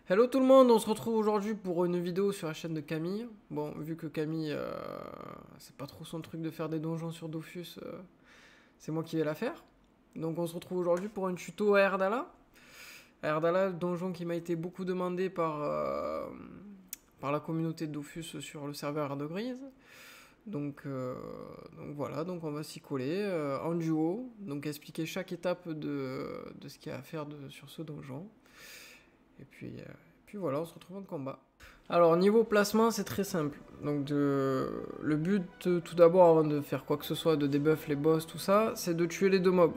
Hello tout le monde, on se retrouve aujourd'hui pour une vidéo sur la chaîne de Camille. Bon, vu que Camille, c'est pas trop son truc de faire des donjons sur Dofus, c'est moi qui vais la faire. Donc on se retrouve aujourd'hui pour un tuto à Erdala. À Erdala, donjon qui m'a été beaucoup demandé par la communauté de Dofus sur le serveur Erdogrise. Donc voilà, donc on va s'y coller en duo, donc expliquer chaque étape de ce qu'il y a à faire sur ce donjon. Et puis voilà, on se retrouve en combat. Alors niveau placement, c'est très simple. Donc le but tout d'abord avant de faire quoi que ce soit, de debuff les boss, tout ça, c'est de tuer les deux mobs.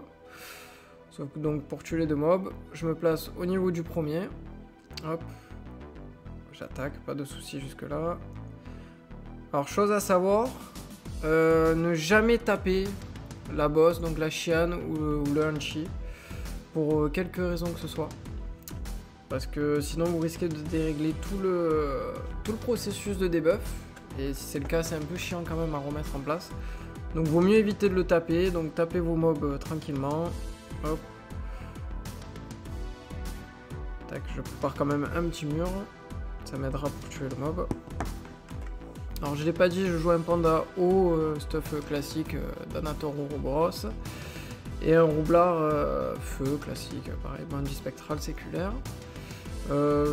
Donc pour tuer les deux mobs, je me place au niveau du premier. Hop. J'attaque, pas de soucis jusque là. Alors chose à savoir, ne jamais taper la boss, donc la Xian ou le Hanchi, pour quelque raison que ce soit. Parce que sinon vous risquez de dérégler tout le processus de debuff. Et si c'est le cas, c'est un peu chiant quand même à remettre en place. Donc vaut mieux éviter de le taper. Donc tapez vos mobs tranquillement. Hop. Tac, je prépare quand même un petit mur. Ça m'aidera pour tuer le mob. Alors je l'ai pas dit, je joue un panda haut, stuff classique d'Anator Ouroboros. Et un roublard feu classique, pareil, bandit spectral séculaire.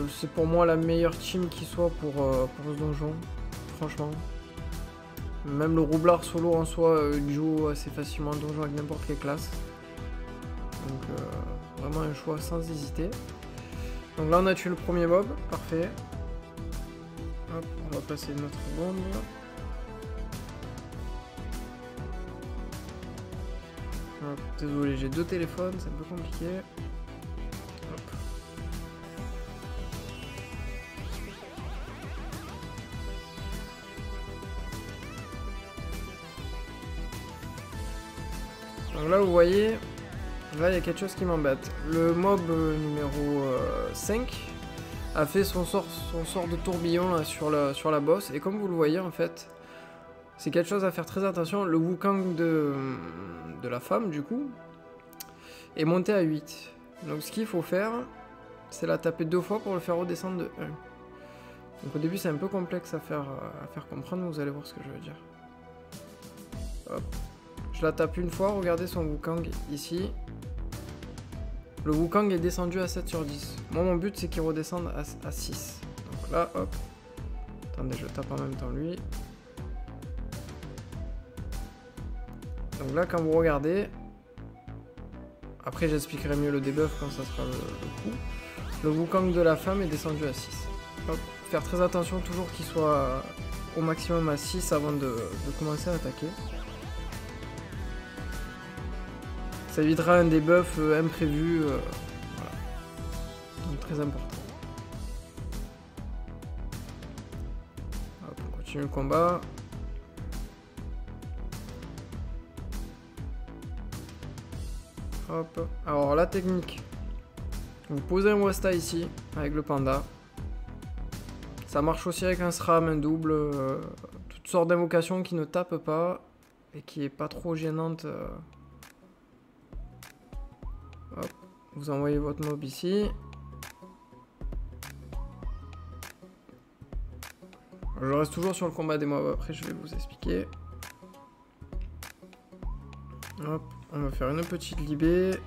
C'est pour moi la meilleure team qui soit pour ce donjon, franchement. Même le roublard solo en soi duo assez facilement un donjon avec n'importe quelle classe. Donc vraiment un choix sans hésiter. Donc là on a tué le premier mob, parfait. Hop, on va passer notre bombe. Hop, désolé, j'ai deux téléphones, c'est un peu compliqué. Donc là vous voyez, là il y a quelque chose qui m'embête. Le mob numéro 5 a fait son sort de tourbillon là, sur la boss. Et comme vous le voyez en fait, c'est quelque chose à faire très attention. Le Wukong de la femme du coup est monté à 8. Donc ce qu'il faut faire, c'est la taper 2 fois pour le faire redescendre de 1. Donc au début c'est un peu complexe à faire comprendre, mais vous allez voir ce que je veux dire. Hop. Je la tape une fois, regardez son Wukong ici. Le Wukong est descendu à 7 sur 10. Moi mon but c'est qu'il redescende à 6. Donc là, hop. Attendez, je tape en même temps lui. Donc là quand vous regardez, après j'expliquerai mieux le debuff quand ça sera le coup. Le Wukong de la femme est descendu à 6. Hop. Faire très attention toujours qu'il soit au maximum à 6 avant de commencer à attaquer. Ça évitera un debuff imprévu, voilà. Donc très important. Hop, on continue le combat. Hop. Alors la technique. Vous posez un Wasta ici, avec le panda. Ça marche aussi avec un SRAM, un double, toutes sortes d'invocations qui ne tapent pas et qui est pas trop gênante. Hop, vous envoyez votre mob ici. Je reste toujours sur le combat des mobs, après je vais vous expliquer. Hop, on va faire une petite libé.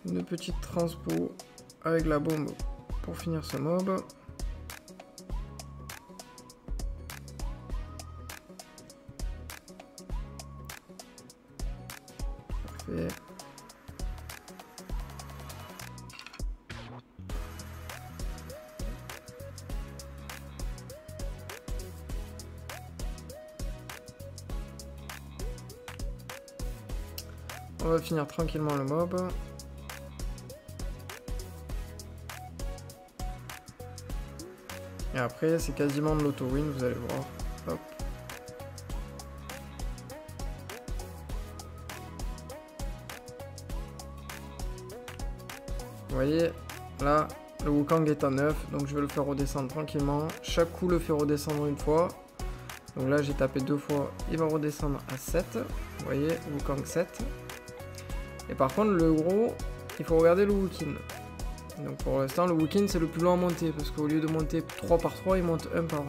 Une petite transpo avec la bombe pour finir ce mob. Parfait. On va finir tranquillement le mob. Et après, c'est quasiment de l'auto-win, vous allez voir. Hop. Vous voyez, là, le Wukong est à 9, donc je vais le faire redescendre tranquillement. Chaque coup le fait redescendre une fois. Donc là, j'ai tapé 2 fois, il va redescendre à 7. Vous voyez, Wukong 7. Et par contre, le gros, il faut regarder le Wukin. Donc pour l'instant, le Wookiee c'est le plus long à monter, parce qu'au lieu de monter 3 par 3, il monte 1 par 1.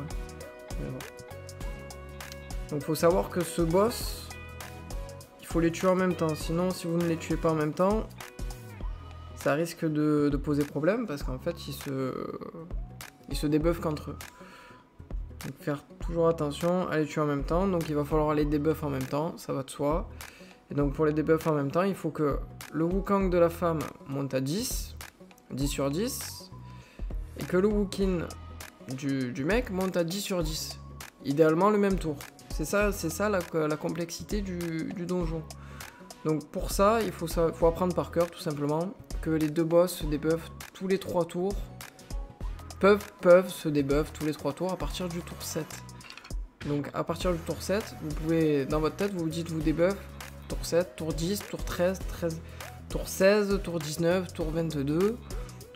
Donc il faut savoir que ce boss, il faut les tuer en même temps. Sinon, si vous ne les tuez pas en même temps, ça risque de poser problème, parce qu'en fait, ils se débuffent qu'entre eux. Donc faire toujours attention à les tuer en même temps. Donc il va falloir les debuff en même temps, ça va de soi. Et donc pour les debuff en même temps, il faut que le Wukong de la femme monte à 10 sur 10, et que le Wookiee du mec monte à 10 sur 10. Idéalement le même tour. C'est ça la complexité du donjon. Donc pour ça, il faut apprendre par cœur tout simplement que les deux boss se débuffent tous les 3 tours. Peuvent se débuff tous les 3 tours à partir du tour 7. Donc à partir du tour 7, vous pouvez, dans votre tête, vous dites vous débuff tour 7, tour 10, tour 13, tour 16, tour 19, tour 22.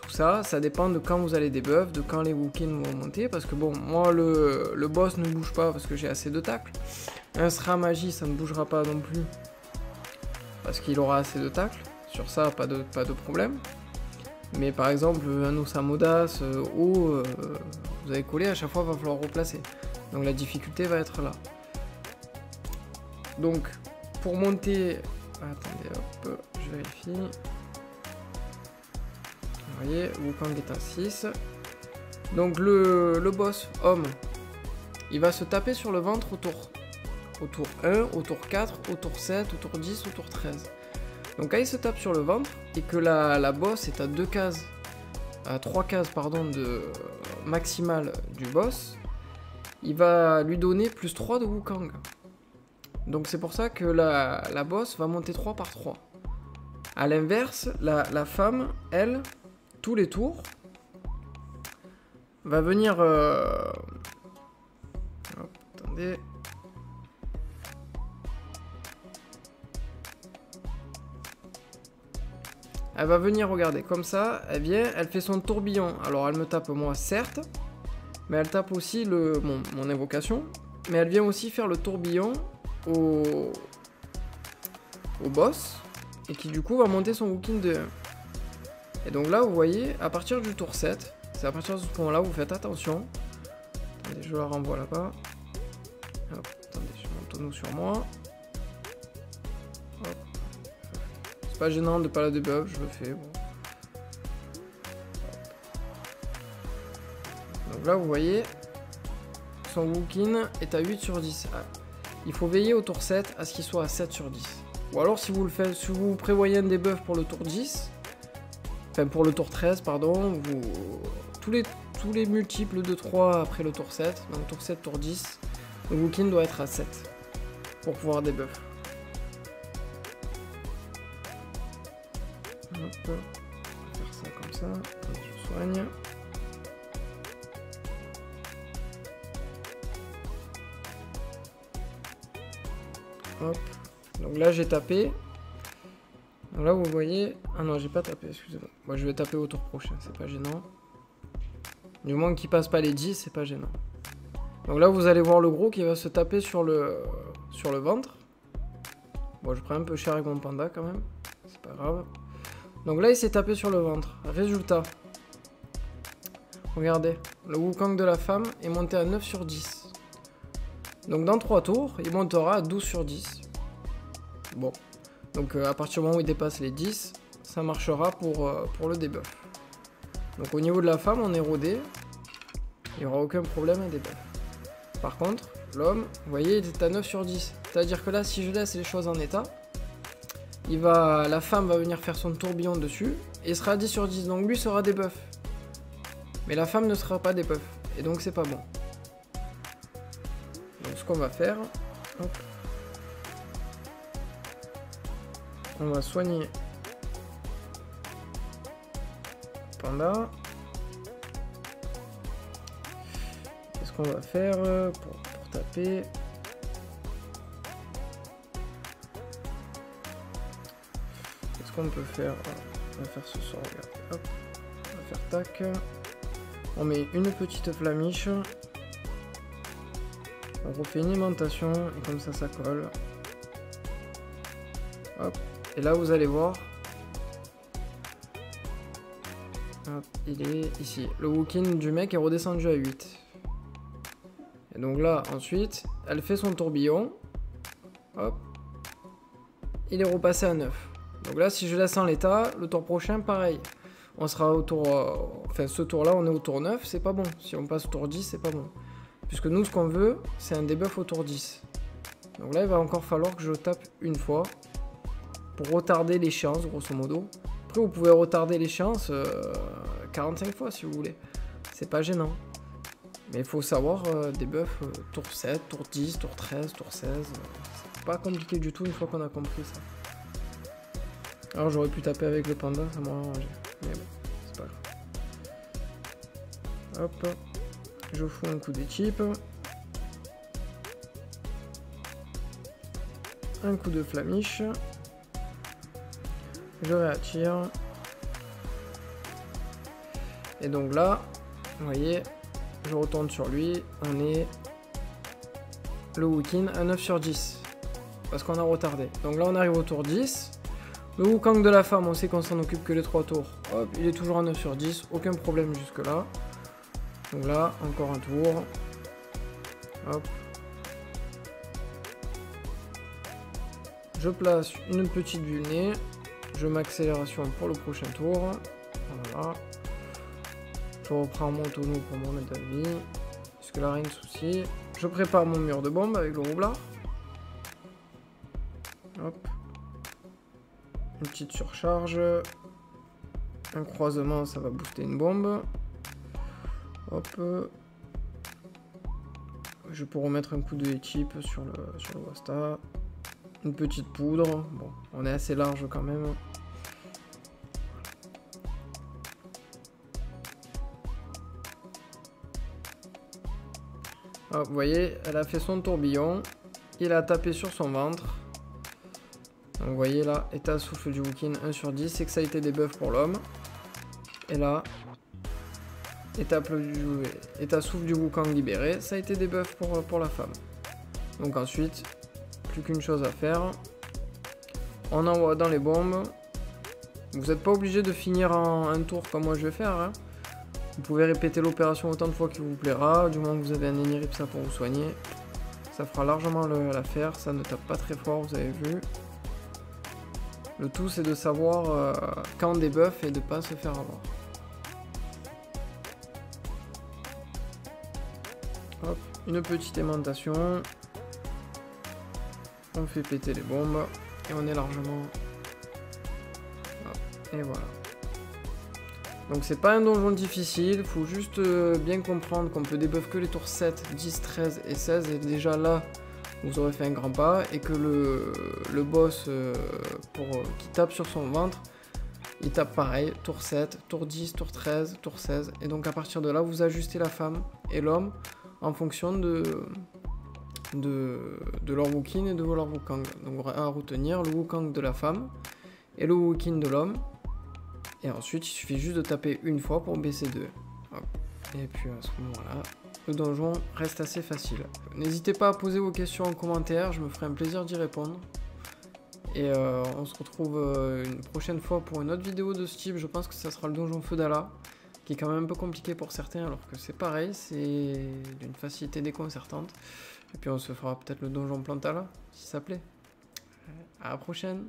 Tout ça, ça dépend de quand vous allez débuff, de quand les Wookiee vont monter. Parce que bon, moi le boss ne bouge pas parce que j'ai assez de tacle. Un Sra Magie, ça ne bougera pas non plus parce qu'il aura assez de tacle. Sur ça, pas de problème. Mais par exemple, un Osamodas, vous avez collé, à chaque fois, il va falloir replacer. Donc la difficulté va être là. Donc, pour monter... Attendez, hop, je vérifie. Vous voyez, Wukong est à 6. Donc le boss, homme, il va se taper sur le ventre au tour 1, au tour 4, au tour 7, au tour 10, au tour 13. Donc quand il se tape sur le ventre et que la boss est à 3 cases pardon, de maximale du boss, il va lui donner plus 3 de Wukong. Donc c'est pour ça que la boss va monter 3 par 3. A l'inverse, la femme, elle, tous les tours, va venir... Hop, attendez... Elle va venir, regarder, comme ça, elle vient, elle fait son tourbillon. Alors elle me tape moi, certes, mais elle tape aussi mon invocation. Mais elle vient aussi faire le tourbillon au boss, et qui du coup va monter son Wookiee de 1. Et donc là, vous voyez, à partir du tour 7, c'est à partir de ce moment-là, vous faites attention. Attendez, je la renvoie là-bas. Hop, attendez, je monte tonneau sur moi. Hop. C'est pas gênant de pas la debuff, je le fais. Bon. Donc là, vous voyez, son Wookiee est à 8 sur 10. Ah, il faut veiller au tour 7 à ce qu'il soit à 7 sur 10. Ou alors, si vous le faites, si vous prévoyez un debuff pour le tour 10, enfin pour le tour 13, pardon, tous les multiples de 3 après le tour 7, donc tour 7, tour 10, le Wookiee doit être à 7 pour pouvoir debuff. Hop, on va faire ça comme ça, je soigne. Hop, donc là j'ai tapé. Donc là vous voyez, ah non j'ai pas tapé, excusez-moi. Moi je vais taper au tour prochain, c'est pas gênant. Du moins qu'il passe pas les 10, c'est pas gênant. Donc là vous allez voir le gros qui va se taper sur le ventre. Bon je prends un peu cher avec mon panda quand même, c'est pas grave. Donc là il s'est tapé sur le ventre. Résultat, regardez, le Wukong de la femme est monté à 9 sur 10. Donc dans 3 tours, il montera à 12 sur 10. Bon, donc à partir du moment où il dépasse les 10, ça marchera pour le debuff. Donc au niveau de la femme, on est rodé. Il n'y aura aucun problème à debuff. Par contre, l'homme, vous voyez, il est à 9 sur 10. C'est-à-dire que là, si je laisse les choses en état, la femme va venir faire son tourbillon dessus et sera à 10 sur 10. Donc lui sera debuff. Mais la femme ne sera pas debuff. Et donc c'est pas bon. Donc ce qu'on va faire, hop, on va soigner Panda. Qu'est-ce qu'on va faire pour taper? Qu'est-ce qu'on peut faire? On va faire ce sort, regardez. Hop, on va faire tac. On met une petite flamiche. On refait une aimantation et comme ça, ça colle. Hop. Et là, vous allez voir. Hop, il est ici. Le Wookin du mec est redescendu à 8. Et donc là, ensuite, elle fait son tourbillon. Hop. Il est repassé à 9. Donc là, si je laisse en l'état, le tour prochain, pareil. On sera au tour... enfin, ce tour-là, on est au tour 9, c'est pas bon. Si on passe au tour 10, c'est pas bon. Puisque nous, ce qu'on veut, c'est un debuff au tour 10. Donc là, il va encore falloir que je tape une fois. Pour retarder l'échéance, grosso modo. Après, vous pouvez retarder l'échéance 45 fois, si vous voulez. C'est pas gênant. Mais il faut savoir debuff tour 7, tour 10, tour 13, tour 16. C'est pas compliqué du tout une fois qu'on a compris ça. Alors j'aurais pu taper avec le panda, ça m'aurait arrangé. Mais bon, c'est pas grave. Hop. Je fous un coup d'équipe. Un coup de flamiche. Je réattire. Et donc là, vous voyez, je retourne sur lui. On est le Wookin à 9 sur 10. Parce qu'on a retardé. Donc là, on arrive au tour 10. Le Wukong de la femme, on sait qu'on s'en occupe que les 3 tours. Hop, il est toujours à 9 sur 10. Aucun problème jusque là. Donc là, encore un tour. Hop. Je place une petite vulnée. Je mets accélération pour le prochain tour. Voilà. Je reprends mon tonneau pour me remettre à vie. Puisque là, rien de souci. Je prépare mon mur de bombe avec le roublard. Hop. Une petite surcharge. Un croisement, ça va booster une bombe. Hop. Je peux remettre un coup de équipe sur le Wasta. Une petite poudre. Bon, on est assez large quand même. Hop, vous voyez, elle a fait son tourbillon. Il a tapé sur son ventre. Donc vous voyez là, état souffle du Wookin 1 sur 10, c'est que ça a été des buffs pour l'homme. Et là, état souffle du Wukong libéré, ça a été des buffs pour la femme. Donc ensuite, plus qu'une chose à faire. On envoie dans les bombes. Vous n'êtes pas obligé de finir en un tour comme moi je vais faire. Hein. Vous pouvez répéter l'opération autant de fois qu'il vous plaira, du moment que vous avez un Eniripsa pour vous soigner. Ça fera largement l'affaire, ça ne tape pas très fort, vous avez vu. Le tout c'est de savoir quand debuff et de pas se faire avoir. Hop, une petite aimantation. On fait péter les bombes et on est largement... Hop, et voilà. Donc c'est pas un donjon difficile, faut juste bien comprendre qu'on peut debuff que les tours 7, 10, 13 et 16 et déjà là vous aurez fait un grand pas et que le boss qui tape sur son ventre, il tape pareil, tour 7, tour 10, tour 13, tour 16 et donc à partir de là vous ajustez la femme et l'homme en fonction de leur Wookin et de leur Wukong. Donc à retenir le Wukong de la femme et le Wookin de l'homme. Et ensuite, il suffit juste de taper une fois pour baisser 2. Hop. Et puis à ce moment-là, le donjon reste assez facile. N'hésitez pas à poser vos questions en commentaire, je me ferai un plaisir d'y répondre. Et on se retrouve une prochaine fois pour une autre vidéo de ce type. Je pense que ça sera le donjon Feudala, qui est quand même un peu compliqué pour certains, alors que c'est pareil, c'est d'une facilité déconcertante. Et puis on se fera peut-être le donjon Plantala, si ça plaît. À la prochaine!